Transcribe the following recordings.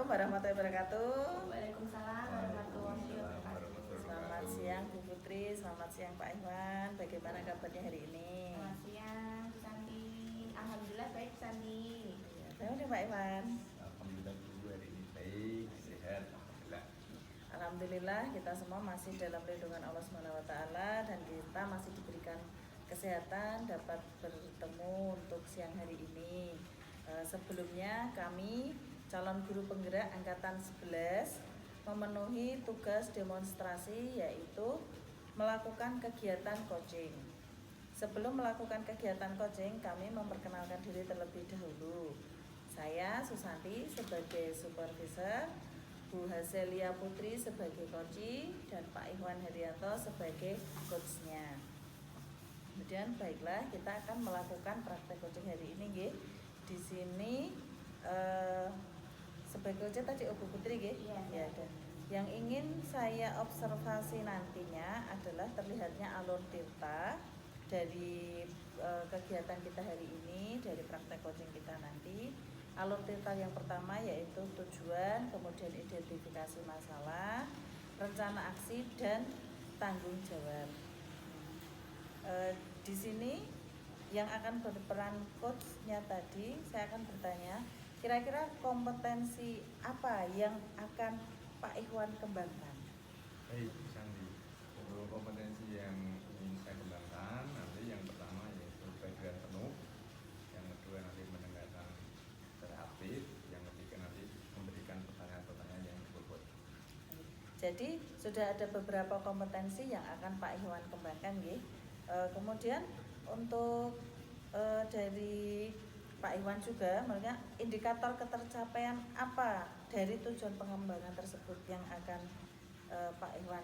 warahmatullahi wabarakatuh. Waalaikumsalam warahmatullahi wabarakatuh. Selamat siang Bu Putri, selamat siang Pak Iwan. Bagaimana kabarnya hari ini? Selamat siang, Bu Santi. Alhamdulillah baik, Bu Santi. Bagaimana Pak Iwan? Alhamdulillah Bu, hari ini baik, sehat, alhamdulillah. Alhamdulillah kita semua masih dalam lindungan Allah SWT dan kita masih diberikan kesehatan dapat bertemu untuk siang hari ini. Sebelumnya kami calon guru penggerak angkatan 11 memenuhi tugas demonstrasi yaitu melakukan kegiatan coaching. Sebelum melakukan kegiatan coaching, kami memperkenalkan diri terlebih dahulu. Saya Susanti sebagai supervisor, Bu Hazelia Putri sebagai coach, dan Pak Iwan Herianto sebagai coachnya. Kemudian baiklah kita akan melakukan praktek coaching hari ini, nggih. Di sini sebagai coach tadi Bu Putri, nggih. Iya. Ya, dan yang ingin saya observasi nantinya adalah terlihatnya alur tirta dari kegiatan kita hari ini, dari praktek coaching kita nanti. Alur tirta yang pertama yaitu tujuan, kemudian identifikasi masalah, rencana aksi, dan tanggung jawab. Di sini yang akan berperan coachnya tadi, saya akan bertanya, kira-kira kompetensi apa yang akan Pak Iwan kembangkan? Baik, Bu Santi. Untuk kompetensi yang ingin saya kembangkan, nanti yang pertama yaitu bagian penuh, yang kedua nanti mendengarkan secara aktif, yang ketiga nanti memberikan pertanyaan-pertanyaan yang berbobot. Jadi sudah ada beberapa kompetensi yang akan Pak Iwan kembangkan, nggih. Kemudian untuk dari Pak Iwan juga, maksudnya indikator ketercapaian apa dari tujuan pengembangan tersebut yang akan Pak Iwan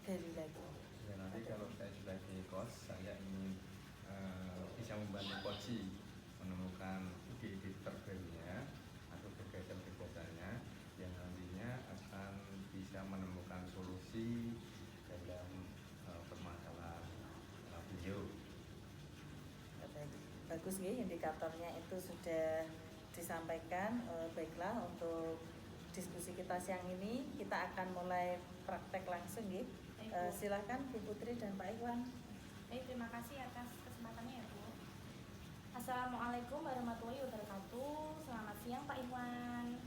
gali lagi? Ya, nanti kalau saya sebagai coach, saya ingin bisa membantu coach menemukan ide-ide terbarunya atau gagasan-gagasannya yang nantinya akan bisa menemukan solusi dalam permasalahan beliau. Bagus nggih, indikatornya itu sudah disampaikan. Baiklah, untuk diskusi kita siang ini kita akan mulai praktek langsung nggih. Silakan Bu Putri dan Pak Iwan. Baik, terima kasih atas kesempatannya ya Bu. Assalamualaikum warahmatullahi wabarakatuh. Selamat siang Pak Iwan.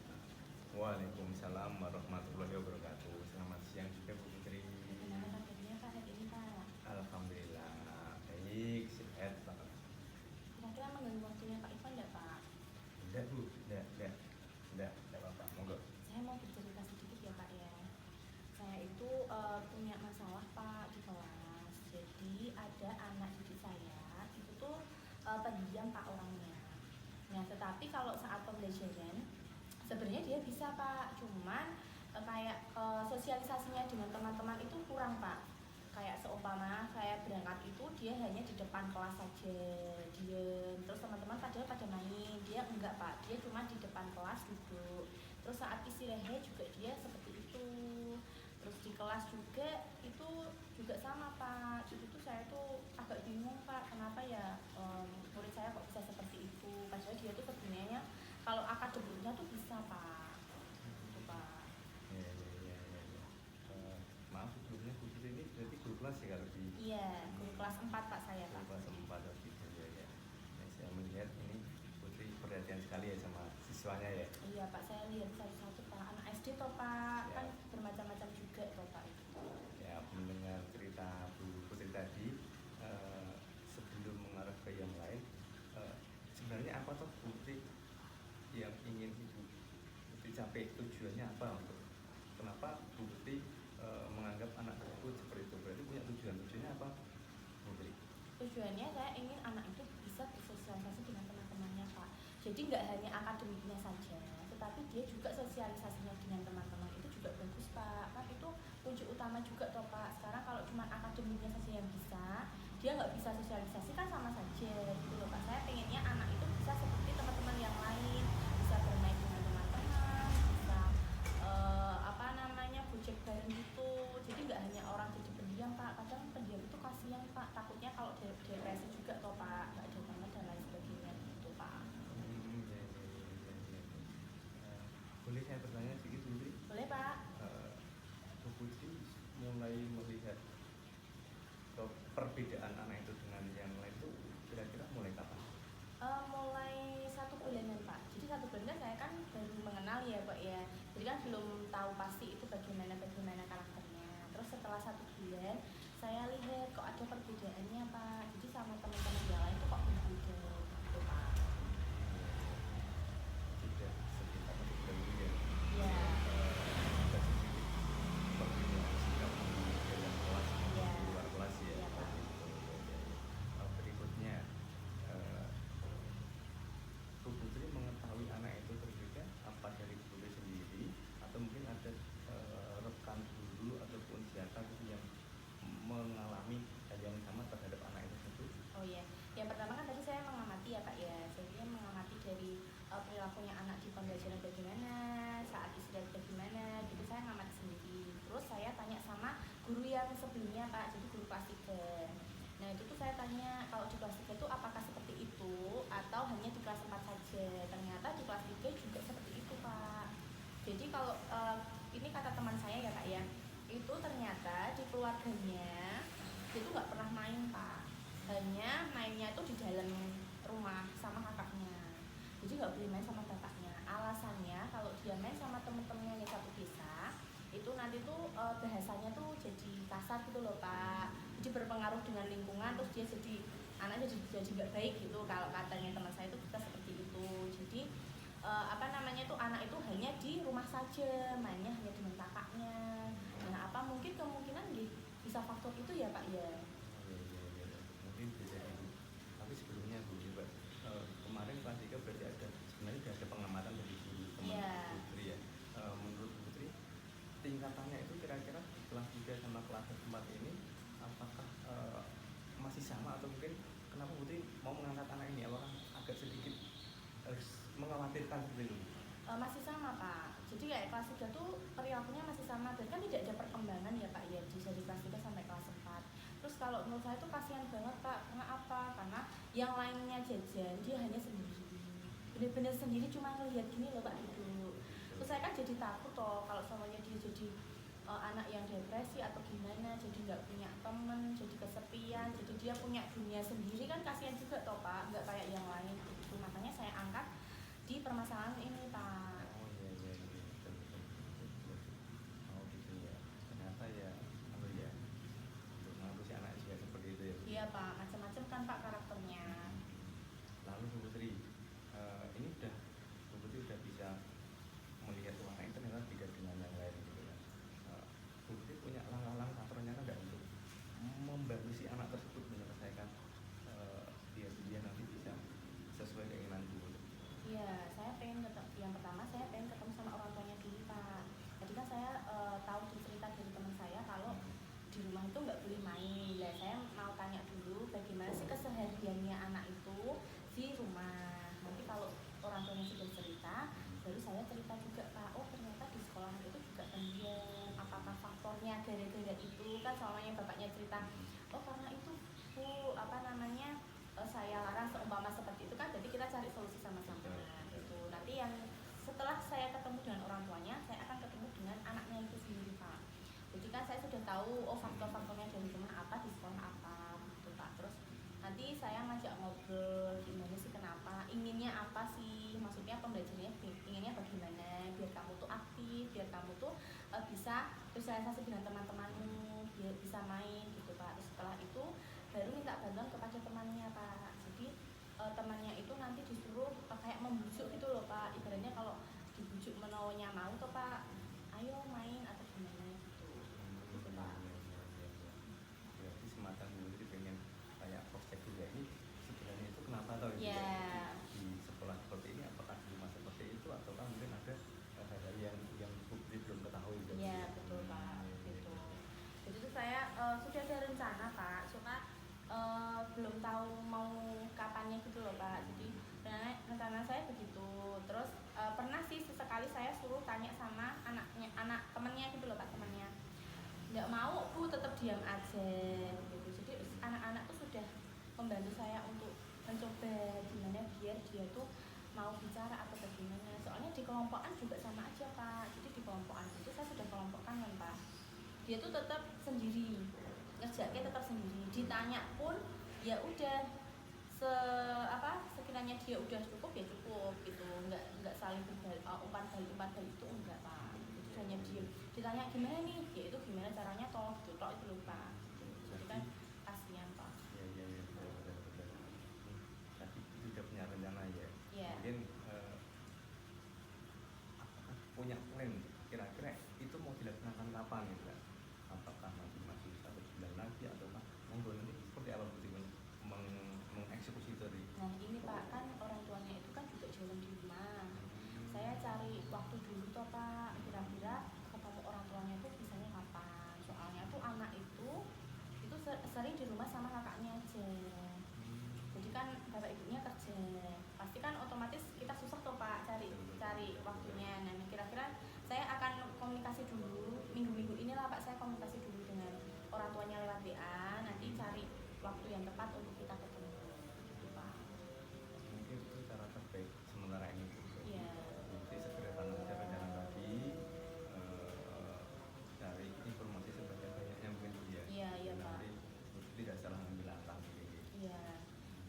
Waalaikumsalam warahmatullahi wabarakatuh. Selamat siang juga Bu Putri. Bagaimana kabarnya Pak hari ini Pak? Alhamdulillah baik, sehat banget. Kira-kira mengganggu waktunya Pak Iwan enggak Pak? Enggak Bu, enggak apa-apa, monggo. Saya mau bercerita sedikit ya Pak ya. Saya itu punya masalah Pak di kelas. Jadi ada anak didik saya itu tuh pendiam Pak orangnya. Nah tetapi kalau saat pembelajaran sebenarnya dia bisa Pak, cuman kayak sosialisasinya dengan teman-teman itu kurang Pak. Kayak seumpama saya berangkat itu dia hanya di depan kelas saja diem, terus teman-teman padahal pada main, dia enggak Pak, dia cuma di depan kelas duduk. Terus saat istirahat juga dia seperti itu. Terus di kelas juga itu juga sama Pak. Jadi tuh saya tuh agak bingung Pak, kenapa ya murid saya kok bisa seperti itu. Padahal dia tuh sebenarnya kalau akademiknya tuh bisa Pak. Itu Pak. Ya. Maaf sebelumnya Bu Putri ini berarti guru kelas ya kalau di. Iya, guru kelas 4 Pak saya Pak. Guru kelas 4 gitu ya. Nah, saya melihat ini Putri perhatian sekali ya sama siswanya ya. Iya Pak, saya lihat satu-satu Pak, anak SD toh Pak, Ya. kan bermacam-macam juga toh Pak itu. Ya, mendengar cerita Bu Putri tadi, sebelum mengarah ke yang lain, sebenarnya apa toh Bu Putri yang ingin Ibu Putri capai, tujuannya apa untuk kenapa Bu Putri menganggap anak tersebut seperti itu? Berarti punya tujuannya apa Bu Putri? Tujuannya saya ingin anak itu bisa bersosialisasi dengan teman-temannya Pak. Jadi nggak hanya akademiknya saja, tetapi dia juga sosialisasinya dengan teman-teman itu juga bagus Pak. Kan itu kunci utama juga toh Pak. Sekarang kalau cuma akademiknya saja yang bisa, dia nggak bisa sosialisasi kan sama saja gitu loh Pak. Saya pengennya anak itu bisa seperti teman-teman yang lain, bisa bermain dengan teman-teman, bisa gojek bareng gitu. Jadi nggak hanya orang jadi pendiam Pak, kadang pendiam itu kasihan Pak, takutnya kalau depresi juga toh Pak, nggak ada teman dan lain sebagainya gitu Pak. Boleh saya bertanya mulai melihat perbedaan anak itu dengan yang lain itu kira-kira mulai kapan? Mulai 1 bulanan Pak. Jadi 1 bulan saya kan baru mengenal ya Pak ya. Jadi kan belum tahu pasti itu bagaimana karakternya. Terus setelah 1 bulan saya lihat kok ada perbedaannya Pak. Jadi sama teman-teman yang lain tuh kok berbeda gitu Pak. Tidak sekitar 1 bulan ini ya. Iya. Ada sedikit perbedaan sikap di dalam kelas maupun Iya. di luar kelas ya. Iya, Pak. Berikutnya, Bu Putri mengetahui anak itu berbeda apa dari Bu Putri sendiri atau mungkin ada rekan guru ataupun siapa gitu yang mengalami hal yang sama terhadap anak itu tersebut? Oh iya, yang pertama kan tadi saya mengamati ya Kak ya. Saya mengamati dari perilakunya anak di pembelajaran bagaimana, saat istirahat bagaimana, gitu saya mengamati sendiri. Terus saya tanya sama guru yang sebelumnya Pak, jadi guru kelas 3. Nah itu tuh saya tanya kalau di kelas 3 itu apakah seperti itu atau hanya di kelas 4 saja. Ternyata di kelas 3 juga seperti itu Pak. Jadi kalau ini kata teman saya ya Kak ya, itu ternyata di keluarganya dia tuh nggak pernah main Pak, hanya mainnya tuh di dalam rumah sama kakaknya, jadi nggak boleh main sama bapaknya. Alasannya kalau dia main sama temen-temennya yang satu desa itu nanti tuh bahasanya tuh jadi kasar gitu loh Pak, jadi berpengaruh dengan lingkungan, terus dia jadi anaknya jadi nggak baik gitu kalau katanya teman saya itu kita seperti itu. Jadi apa namanya itu anak itu hanya di rumah saja, mainnya hanya dengan kakaknya. Nah apa mungkin kemungkinan bisa faktor itu ya Pak ya? Iya. Mungkin bisa jadi. Tapi sebelumnya Bu, coba kemarin kelas 3 berarti sebenarnya sudah ada pengamatan dari guru teman Iya. Putri ya. Menurut Putri tingkatannya itu kira-kira di kelas 3 sama kelas 4 ini apakah masih sama atau mungkin kenapa Putri mau mengangkat anak ini? Apakah agak sedikit mengkhawatirkan seperti itu? Masih sama Pak, jadi kayak kelas 3 tuh perilakunya masih sama dan kan tidak ada perkembangan ya Pak ya dari kelas 3 sampai kelas 4. Terus kalau menurut saya tuh kasihan banget Pak, karena apa? Karena yang lainnya jajan, dia hanya sendiri, bener-bener sendiri, cuma ngelihat gini loh Pak Ibu. Terus saya kan jadi takut toh kalau semuanya dia jadi anak yang depresi atau gimana, jadi nggak punya temen, jadi kesepian, jadi dia punya dunia sendiri, kan kasihan juga toh Pak, nggak kayak yang lain gitu. Makanya saya angkat di permasalahan ini Pak. Oh iya, betul. Oh gitu ya. Ternyata ya, apa ya, untuk mengatasi anak juga seperti itu ya. Iya Pak, macam-macam kan Pak karakternya. Lalu Bu Putri, ini Bu Putri udah bisa melihat anak itu ternyata beda dengan yang lain gitu ya. Bu Putri punya langkah-langkah ternyata nggak untuk membantu si anak tersebut menyelesaikan dia nanti bisa sesuai keinginan Bu Putri? Iya, saya pengen yang pertama saya pengen ketemu sama orang tuanya dulu Pak. Tadi kan saya tahu cerita dari teman saya kalau di rumah itu nggak boleh main. Ya saya mau tanya dulu bagaimana sih kesehariannya anak itu di rumah. Nanti kalau orang tuanya sudah cerita, baru saya cerita juga Pak. Oh ternyata di sekolah itu juga pendiam. Apakah faktornya gara-gara itu? Kan soalnya bapaknya cerita, oh karena itu Bu, apa namanya, saya larang seumpama seperti itu kan, jadi kita cari solusi sama-sama gitu. Nanti yang setelah saya ketemu dengan orang tuanya, saya akan ketemu dengan anaknya itu sendiri Pak. Jadi kan saya sudah tahu oh faktor-faktornya dari rumah apa, di sekolah apa gitu Pak. Terus nanti saya ngajak ngobrol gimana sih, kenapa, inginnya apa sih, maksudnya pembelajarannya inginnya bagaimana biar kamu tuh aktif, biar kamu tuh bisa sosialisasi dengan teman-temanmu, biar bisa main gitu Pak. Terus setelah itu baru minta bantuan kepada temannya Pak. Jadi temannya itu nanti disuruh kayak membujuk gitu loh Pak. Ibaratnya kalau dibujuk menaunya mau tuh Pak, ayo main atau gimana gitu. Gitu Pak. Berarti semacam Bu Putri pengen kayak cross check juga ini sebenarnya itu kenapa atau Ya. di sekolah seperti ini, apakah di rumah seperti itu ataukah mungkin ada hal-hal yang Bu Putri belum ketahui gitu? Iya betul Pak. Gitu. Jadi itu saya sudah ada rencana Pak, cuma belum tahu mau kapannya gitu loh Pak. Jadi rencana saya begitu. Terus pernah sih sesekali saya suruh tanya sama anak temennya gitu loh Pak, temannya nggak mau Bu, tetap diam aja gitu. Jadi anak-anak tuh sudah membantu saya untuk mencoba gimana biar dia tuh mau bicara atau bagaimana. Soalnya di kelompokan juga sama aja Pak. Jadi di kelompokan itu saya sudah kelompokkan kan Pak. dia tuh tetap sendiri, ngerjain tetap sendiri, ditanya pun ya udah sekiranya dia udah cukup ya cukup gitu, nggak saling umpan balik itu enggak pak, itu hanya diem, ditanya gimana nih ya itu gimana caranya toh gitu toh itu lupa gitu. Jadi kan kasihan pak. Iya benar. Tapi tidak punya rencana ya. Iya. Mungkin apakah punya plan kira-kira itu mau dilaksanakan kapan gitu kan? Apakah nanti masih 1 bulan lagi ataukah monggo nanti seperti apa Bu mengeksekusi dari? Nah ini pak, kan orang tuanya itu kan juga jualan di rumah. Saya cari waktu dulu toh pak, kira-kira ketemu orang tuanya itu bisanya kapan. Soalnya tuh anak itu sering di rumah sama kakaknya aja. Jadi kan bapak ibunya kerja, pasti kan otomatis kita susah toh pak cari waktunya. Nah kira-kira saya akan komunikasi dulu minggu-minggu inilah pak, saya komunikasi dulu dengan orang tuanya lewat WA, nanti cari waktu yang tepat untuk kita ketemu gitu pak. Mungkin itu cara terbaik sementara ini Bu. Iya. Nanti segera tangan cara jalan lagi, cari informasi sebanyak-banyaknya mungkin Bu ya. Iya Dan pak. nanti tidak salah ambil langkah gitu. Iya.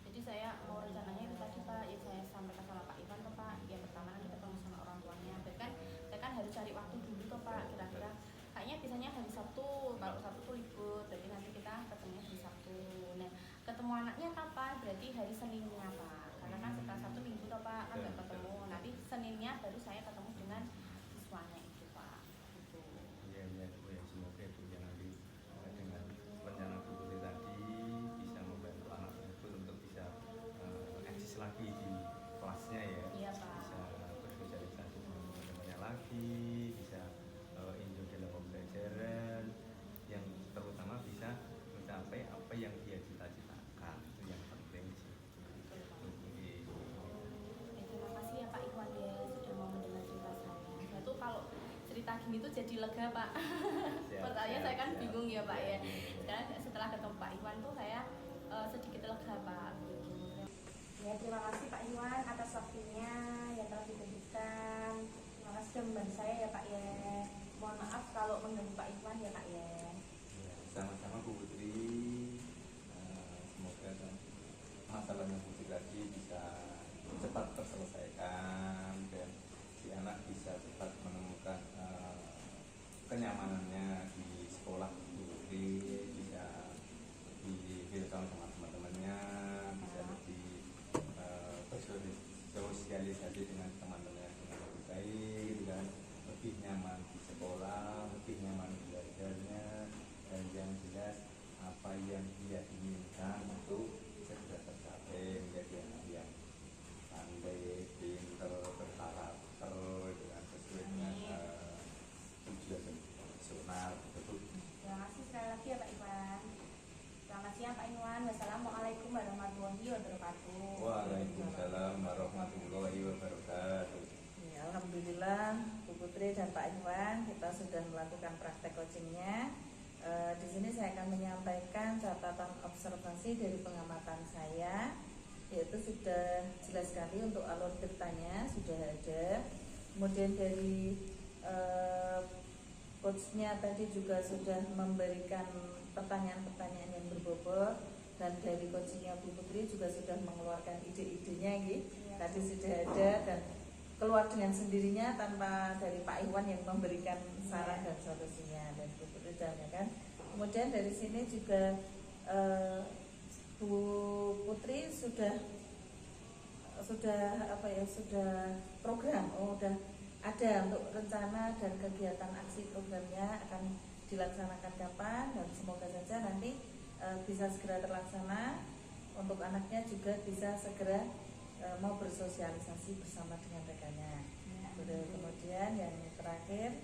Jadi saya mau rencananya itu tadi pak, ya saya sampaikan sama Pak Iwan toh pak. Yang pertama nanti ketemu sama orang tuanya. Berarti kan saya kan harus cari waktu dulu toh pak. Kira-kira kayaknya biasanya hari Sabtu. Kalau Sabtu tuh libur, berarti nanti kita ketemunya hari Sabtu. Nah ketemu anaknya kapan? Berarti hari Seninnya pak. Karena kan setelah Sabtu Minggu toh pak kan nggak ketemu. Nanti Seninnya baru saya ketemu dengan siswanya itu pak. Gitu. Iya Bu ya, semoga Bu ya nanti dengan rencana Bu Putri tadi bisa membantu anak tersebut untuk bisa eksis lagi di kelasnya ya. Iya pak. Bisa bersosialisasi dengan teman-temannya lagi, bisa enjoy dalam pembelajaran, yang terutama bisa mencapai apa yang dia cita-citakan, itu yang penting sih. Terima kasih ya Pak Iwan ya sudah mau mendengar cerita saya. Saya tuh kalau cerita gini tuh jadi lega Pak. Pertanyaan saya kan bingung ya Pak ya. Sekarang setelah ketemu Pak Iwan tuh saya sedikit lega Pak. Ya terima kasih Pak Iwan atas waktunya yang telah diberikan. Terima kasih sudah membantu saya ya Pak ya. Mohon maaf kalau mengganggu Pak Iwan ya Pak ya. Sama-sama Bu Putri, semoga masalahnya Bu Putri tadi bisa cepat terselesaikan dan si anak bisa cepat menemukan kenyamanannya di sekolah Bu Putri, bisa di-welcome sama teman-temannya, bisa lebih bersosialisasi dengan teman-temannya dengan lebih baik gitu kan, lebih nyaman di sekolah, lebih nyaman belajarnya, dan yang jelas apa yang dia inginkan itu segera tercapai, menjadi anak yang pandai, pintar, berkarakter dengan sesuai dengan tujuan nasional gitu. Terima kasih sekali lagi ya Pak Iwan. Selamat siang Pak Iwan. Wassalamualaikum warahmatullahi wabarakatuh. Waalaikumsalam warahmatullahi wabarakatuh. Ya, alhamdulillah Bu Putri dan Pak Iwan kita sudah melakukan praktek coachingnya. Di sini saya akan menyampaikan catatan observasi dari pengamatan saya, yaitu sudah jelas sekali untuk alur ceritanya sudah ada. Kemudian dari coachnya tadi juga sudah memberikan pertanyaan-pertanyaan yang berbobot, dan dari coachingnya Bu Putri juga sudah mengeluarkan ide-idenya gitu. Tadi sudah ada dan keluar dengan sendirinya tanpa dari Pak Iwan yang memberikan saran dan solusinya, dan Bu Putri kan. Kemudian dari sini juga Bu Putri sudah program, udah ada untuk rencana dan kegiatan aksi programnya akan dilaksanakan kapan, dan semoga saja nanti bisa segera terlaksana untuk anaknya juga bisa segera mau bersosialisasi bersama dengan rekannya. Kemudian yang terakhir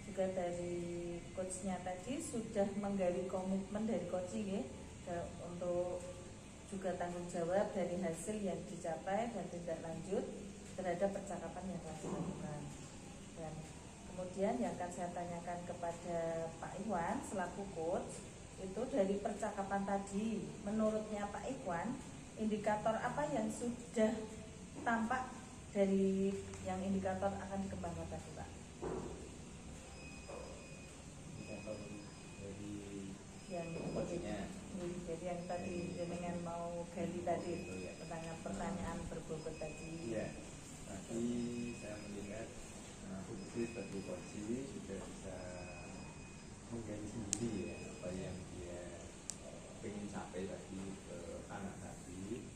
juga dari coachnya tadi sudah menggali komitmen dari coaching ya, untuk juga tanggung jawab dari hasil yang dicapai dan tindak lanjut terhadap percakapan yang telah dilakukan. Dan kemudian yang akan saya tanyakan kepada Pak Iwan selaku coach, itu dari percakapan tadi, menurutnya Pak Iwan, indikator apa yang sudah tampak dari yang indikator akan dikembangkan tadi Pak? yang Coachnya. jadi yang tadi dengan mau gali tadi Oh, iya. tentang pertanyaan berbobot tadi. Iya. Tadi saya melihat Bu Putri sebagai coach sudah bisa menggali sendiri ya apa yang dia pengen capai tadi ke anak tadi,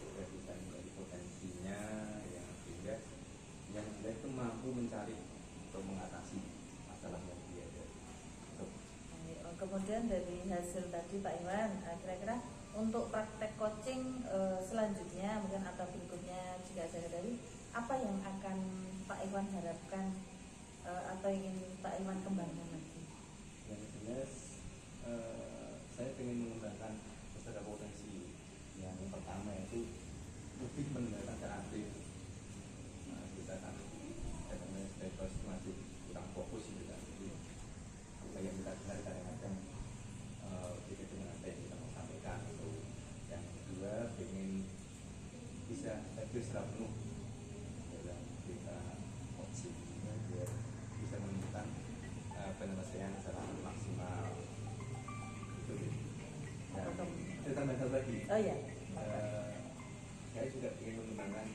sudah bisa menggali potensinya yang sehingga yang dia itu mampu mencari atau mengatasi masalah yang dia ada. Kemudian dari hasil tadi Pak Iwan, kira-kira untuk praktek coaching selanjutnya mungkin atau berikutnya jika ada dari apa yang akan Pak Iwan harapkan atau ingin Pak Iwan kembangkan lagi? Yang jelas saya ingin mengembangkan beberapa potensi. Yang pertama itu lebih menggunakan kreatif. Nah, kita kan kadang-kadang sebagai coach masih kurang fokus gitu kan. Jadi apa yang kita dengar kadang-kadang berbeda dengan apa yang kita mau sampaikan. Itu yang kedua, ingin bisa hadir secara penuh dalam kita coaching biar bisa menemukan penyelesaian secara maksimal. Itu dan saya tambah satu lagi. Oh ya. Saya juga ingin mengembangkan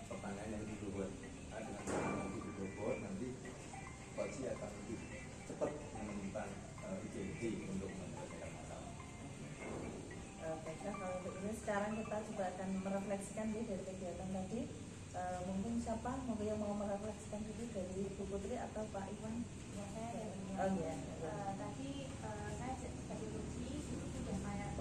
pertanyaan yang lebih bobot. Dengan pertanyaan yang lebih bobot nanti coach akan lebih cepat menemukan ide-ide untuk menyelesaikan masalah. Baiklah, kalau untuk ini sekarang kita juga akan merefleksikan dari kegiatan tadi. Mungkin siapa yang mau merefleksikan dulu dari Bu Putri atau Pak Iwan? Ya, saya ada punya. Oh iya. Tadi saya sebagai coach itu sudah kayak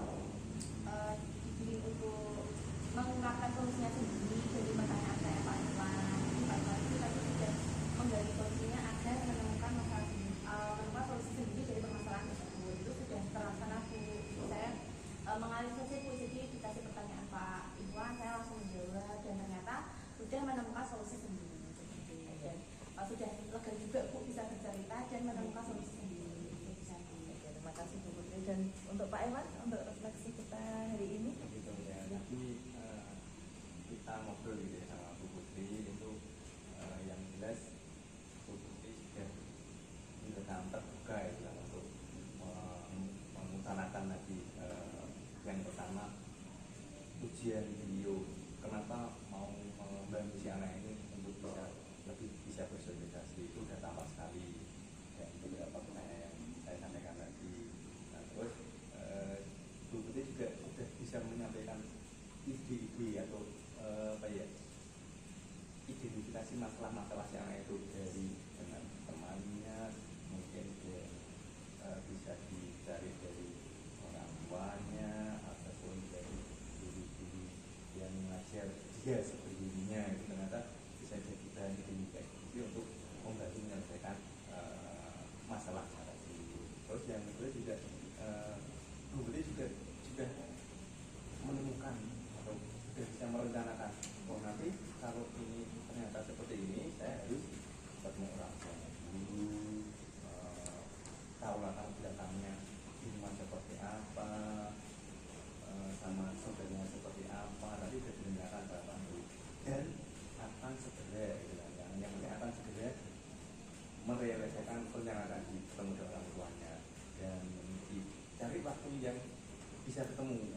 diberi untuk mengungkapkan solusinya sendiri dari pertanyaan saya Pak Iwan. Pak Iwan itu tadi sudah menggali solusinya agar menemukan menemukan solusi sendiri dari permasalahan tersebut. Itu sudah terlaksana Bu. Saya menganalisis Bu, jadi dikasih pertanyaan Pak Iwan, saya langsung menjawab dan ternyata sudah menemukan solusi sendiri. Dan sudah lega juga Bu bisa bercerita dan menemukan solusi sendiri. Itu bisa Bu. Terima kasih Bu Putri. Dan untuk Pak Iwan untuk refleksi kita hari ini. Begitu ya. Nanti kita ngobrol gitu ya sama Bu Putri itu yang jelas Bu Putri sudah dengan terbuka ya untuk mengutarakan lagi yang pertama ujian beliau kenapa mau membantu si anak ini untuk bisa lebih bisa bersosialisasi itu sudah tampak sekali dan beberapa pertanyaan yang saya sampaikan tadi. Nah terus Bu Putri juga sudah bisa menyampaikan ide-ide atau apa ya identifikasi masalah-masalah si anak itu dari dengan temannya mungkin dia bisa dicari dari orang tuanya ataupun dari guru-guru yang mengajar dia sebelumnya itu ternyata bisa jadi bahan identifikasi untuk membantu menyelesaikan masalah tadi. Terus yang kedua juga Bu Putri juga sudah menemukan atau sudah bisa merencanakan oh nanti kalau ini ternyata seperti ini saya harus ketemu orang tua dulu, tahu latar belakangnya di rumah seperti apa, sama saudaranya seperti apa, nanti sudah direncanakan berapa dulu dan akan segera yang akan segera merealisasikan perencanaan di ketemu dengan orang tuanya dan dicari waktu yang bisa ketemu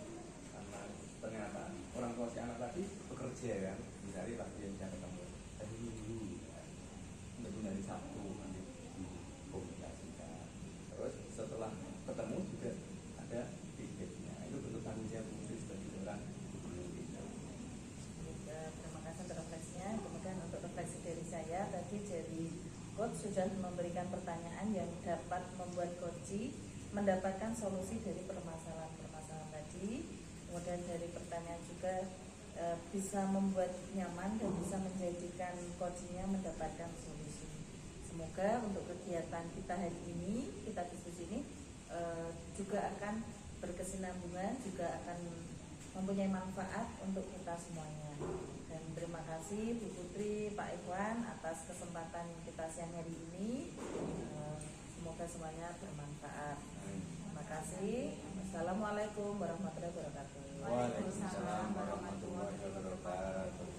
karena ternyata orang tua si anak tadi bekerja kan mencari waktu yang bisa ketemu hari Minggu kan mungkin hari Sabtu nanti dikomunikasikan terus setelah ketemu juga ada feedbacknya itu bentuk tanggung jawab sebagai orang guru kita. Terima kasih untuk refleksinya. Kemudian untuk refleksi dari saya tadi dari coach sudah memberikan pertanyaan yang dapat membuat coach mendapatkan solusi dari permasalahan-permasalahan tadi. Kemudian dari pertanyaan juga bisa membuat nyaman dan bisa menjadikan coachnya mendapatkan solusi. Semoga untuk kegiatan kita hari ini, kita diskusi ini juga akan berkesinambungan, juga akan mempunyai manfaat untuk kita semuanya. Dan terima kasih Bu Putri, Pak Iwan atas kesempatan kita siang hari ini. Semoga semuanya bermanfaat. Terima kasih. Wassalamualaikum warahmatullahi wabarakatuh. Waalaikumsalam warahmatullahi wabarakatuh.